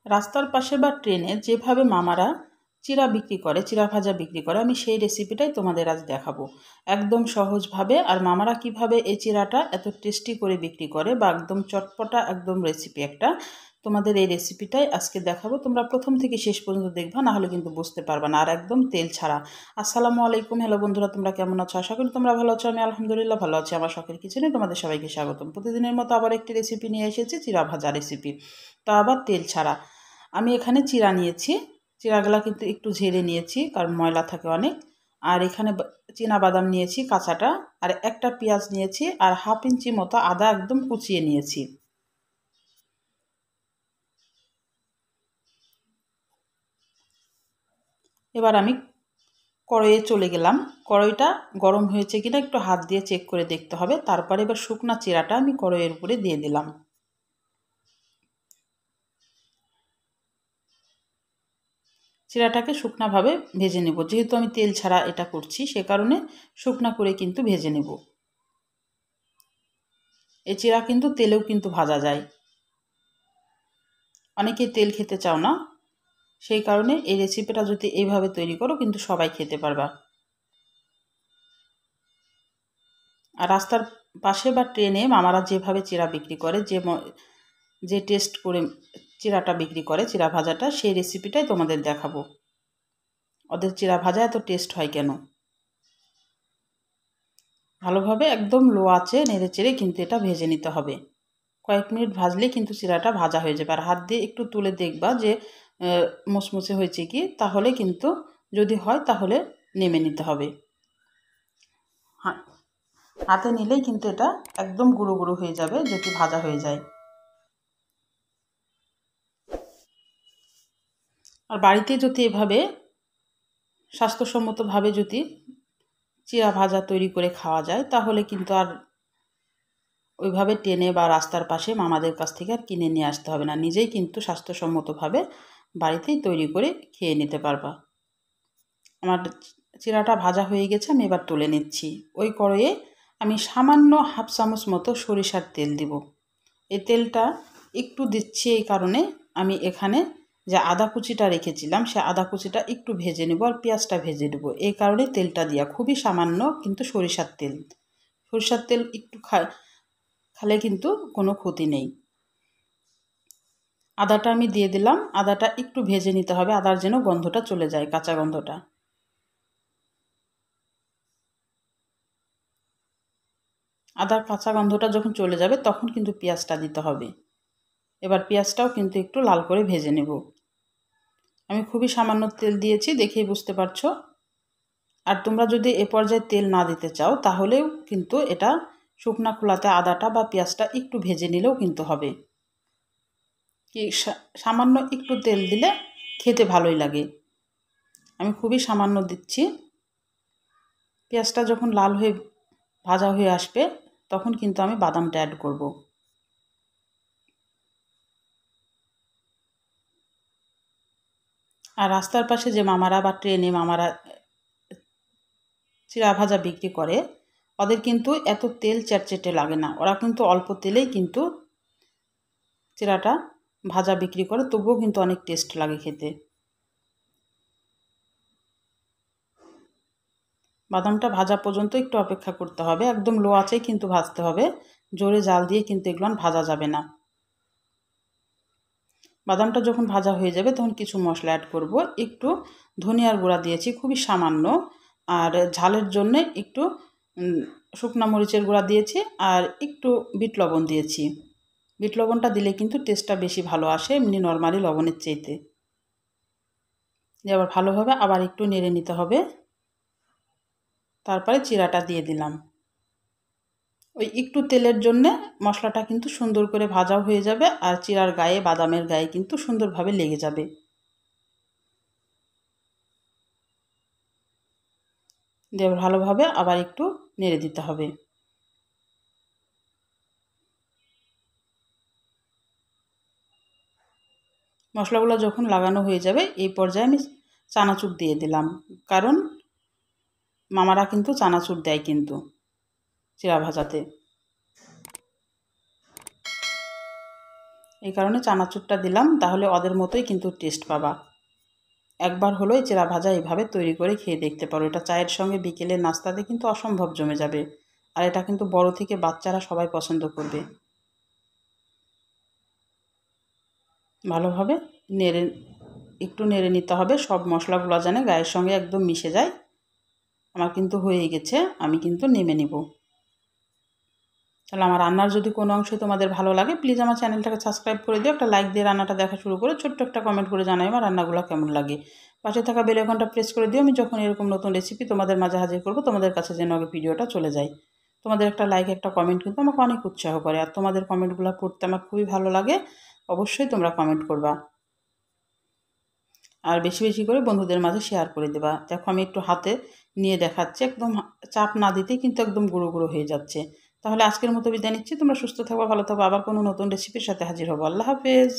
রাস্তার পাশে বা ট্রেনে যেভাবে মামারা চিড়া বিক্রি করে, চিড়া ভাজা বিক্রি করে, আমি সেই রেসিপিটাই তোমাদের আজ দেখাবো একদম সহজভাবে। আর মামারা কিভাবে এই চিড়াটা এত টেস্টি করে বিক্রি করে বা একদম চটপটা একদম রেসিপি একটা, তোমাদের এই রেসিপিটাই আজকে দেখাবো। তোমরা প্রথম থেকে শেষ পর্যন্ত দেখবা, না হলে কিন্তু বুঝতে পারবা না। আর একদম তেল ছাড়া। আসসালামু আলাইকুম, হ্যালো বন্ধুরা, তোমরা কেমন আছো? আশা করি তোমরা ভালো আছো। আমি আলহামদুলিল্লাহ ভালো আছি। আমার শখের কিচেনে তোমাদের সবাইকে স্বাগতম। প্রতিদিনের মতো আবার একটি রেসিপি নিয়ে এসেছি, চিড়া ভাজা রেসিপি, তা আবার তেল ছাড়া। আমি এখানে চিড়া নিয়েছি, চিড়াগুলা কিন্তু একটু ঝেড়ে নিয়েছি কারণ ময়লা থাকে অনেক। আর এখানে চীনা বাদাম নিয়েছি কাঁচাটা, আর একটা পেঁয়াজ নিয়েছি, আর 1/2 ইঞ্চি মতো আদা একদম কুচিয়ে নিয়েছি। এবার আমি কড়াইয়ে চলে গেলাম। কড়াইটা গরম হয়েছে কিনা একটু হাত দিয়ে চেক করে দেখতে হবে। তারপরে এবার শুকনা চিড়াটা আমি কড়াইয়ের উপরে দিয়ে দিলাম। চিড়াটাকে শুকনাভাবে ভেজে নেব, যেহেতু আমি তেল ছাড়া এটা করছি সে কারণে শুকনা করে কিন্তু ভেজে নেব। এই চিড়া কিন্তু তেলেও কিন্তু ভাজা যায়, অনেকেই তেল খেতে চাও না, সেই কারণে এই রেসিপিটা যদি এইভাবে তৈরি করো কিন্তু সবাই খেতে পারবা। আর রাস্তার পাশে বা ট্রেনে মামারা যেভাবে চিড়া বিক্রি করে, যে টেস্ট করে চিড়াটা বিক্রি করে, চিড়া ভাজাটা, সেই রেসিপিটাই তোমাদের দেখাবো। ওদের চিড়া ভাজা এত টেস্ট হয় কেন। ভালোভাবে একদম লো আঁচে নেড়ে চেড়ে কিন্তু এটা ভেজে নিতে হবে। কয়েক মিনিট ভাজলেই কিন্তু চিড়াটা ভাজা হয়ে যাবে। আর হাত দিয়ে একটু তুলে দেখবা যে মুচমুচে হয়েছে কি, তাহলে কিন্তু, যদি হয় তাহলে নেমে নিতে হবে। হাতে নিলেই কিন্তু এটা একদম গুঁড়ো গুঁড়ো হয়ে যাবে যদি ভাজা হয়ে যায়। আর বাড়িতে যদি এভাবে স্বাস্থ্যসম্মতভাবে যদি চিড়া ভাজা তৈরি করে খাওয়া যায়, তাহলে কিন্তু আর ওইভাবে ট্রেনে বা রাস্তার পাশে মামাদের কাছ থেকে আর কিনে নিয়ে আসতে হবে না। নিজেই কিন্তু স্বাস্থ্যসম্মতভাবে বাড়িতেই তৈরি করে খেয়ে নিতে পারবা। আমার চিড়াটা ভাজা হয়ে গেছে, আমি এবার তুলে নিচ্ছি। ওই কড়াইয়ে আমি সামান্য 1/2 চামচ মতো সরিষার তেল দিব। এই তেলটা একটু দিচ্ছি এই কারণে, আমি এখানে যে আদা কুচিটা রেখেছিলাম সে আদা কুচিটা একটু ভেজে নেব আর পেঁয়াজটা ভেজে নেব, এই কারণে তেলটা দেওয়া। খুবই সামান্য কিন্তু সরিষার তেল। সরিষার তেল একটু খালে কিন্তু কোনো ক্ষতি নেই। আদাটা আমি দিয়ে দিলাম। আদাটা একটু ভেজে নিতে হবে, আদার যেন গন্ধটা চলে যায়, কাঁচা গন্ধটা। আদার কাঁচা গন্ধটা যখন চলে যাবে তখন কিন্তু পেঁয়াজটা দিতে হবে। এবার পেঁয়াজটাও কিন্তু একটু লাল করে ভেজে নেব। আমি খুবই সামান্য তেল দিয়েছি, দেখেই বুঝতে পারছো। আর তোমরা যদি এ পর্যায়ে তেল না দিতে চাও তাহলেও কিন্তু এটা শুকনা খোলাতে আদাটা বা পেঁয়াজটা একটু ভেজে নিলেও কিন্তু হবে। কি সামান্য একটু তেল দিলে খেতে ভালোই লাগে। আমি খুবই সামান্য দিচ্ছি। পেঁয়াজটা যখন লাল হয়ে ভাজা হয়ে আসবে তখন কিন্তু আমি বাদামটা অ্যাড করব। আর রাস্তার পাশে যে মামারা বা ট্রেনে মামারা চিড়া ভাজা বিক্রি করে, ওদের কিন্তু এত তেল চ্যাটচেটে লাগে না। ওরা কিন্তু অল্প তেলেই কিন্তু চিড়াটা ভাজা বিক্রি করে, তবুও কিন্তু অনেক টেস্ট লাগে খেতে। বাদামটা ভাজা পর্যন্ত একটু অপেক্ষা করতে হবে, একদম লো আঁচেই কিন্তু ভাজতে হবে, জোরে জাল দিয়ে কিন্তু এগুলো ভাজা যাবে না। বাদামটা যখন ভাজা হয়ে যাবে তখন কিছু মশলা অ্যাড করব। একটু ধনিয়ার গুঁড়া দিয়েছি, খুবই সামান্য। আর ঝালের জন্যে একটু শুকনা মরিচের গুঁড়া দিয়েছি, আর একটু বিট লবণ দিয়েছি। বিট লবণটা দিলে কিন্তু টেস্টটা বেশি ভালো আসে এমনি নর্মালি লবণের চাইতে। আবার ভালোভাবে আবার একটু নেড়ে নিতে হবে। তারপরে চিড়াটা দিয়ে দিলাম। ওই একটু তেলের জন্যে মশলাটা কিন্তু সুন্দর করে ভাজাও হয়ে যাবে, আর চিড়ার গায়ে, বাদামের গায়ে কিন্তু সুন্দরভাবে লেগে যাবে। দিয়ে ভালোভাবে আবার একটু নেড়ে দিতে হবে। মশলাগুলো যখন লাগানো হয়ে যাবে এই পর্যায়ে আমি চানাচুর দিয়ে দিলাম, কারণ মামারা কিন্তু চানাচুর দেয় কিন্তু চিড়া ভাজাতে। এই কারণে চানাচুরটা দিলাম, তাহলে ওদের মতোই কিন্তু টেস্ট পাবা। একবার হলো এই চিরা ভাজা এইভাবে তৈরি করে খেয়ে দেখতে পারো। এটা চায়ের সঙ্গে বিকেলের নাস্তাতে কিন্তু অসম্ভব জমে যাবে। আর এটা কিন্তু বড় থেকে বাচ্চারা সবাই পছন্দ করবে। ভালোভাবে একটু নেড়ে নিতে হবে, সব মশলাগুলো যেন গায়ের সঙ্গে একদম মিশে যায়। আমার কিন্তু হয়ে গেছে, আমি কিন্তু নেমে নিব। তাহলে আমার রান্নার যদি কোনো অংশ তোমাদের ভালো লাগে, প্লিজ আমার চ্যানেলটাকে সাবস্ক্রাইব করে দিও, একটা লাইক দিয়ে রান্নাটা দেখা শুরু করে ছোট্ট একটা কমেন্ট করে জানাই আমার রান্নাগুলো কেমন লাগে। পাশে থাকা বেল আইকনটা প্রেস করে দিও, আমি যখন এরকম নতুন রেসিপি তোমাদের মাঝে হাজির করবো তোমাদের কাছে যেন আগে ভিডিওটা চলে যায়। তোমাদের একটা লাইক একটা কমেন্ট কিন্তু আমাকে অনেক উৎসাহ করে, আর তোমাদের কমেন্টগুলো পড়তে আমার খুবই ভালো লাগে। অবশ্যই তোমরা কমেন্ট করবা, আর বেশি বেশি করে বন্ধুদের মাঝে শেয়ার করে দেবা। দেখো আমি একটু হাতে নিয়ে দেখাচ্ছি, একদম চাপ না দিতেই কিন্তু একদম গুঁড়ো গুঁড়ো হয়ে যাচ্ছে। তাহলে আজকের মতো বিদায় নিচ্ছি, তোমরা সুস্থ থাকো, ভালো থাকো, আবার কোনো নতুন রেসিপির সাথে হাজির হবো। আল্লাহ হাফেজ।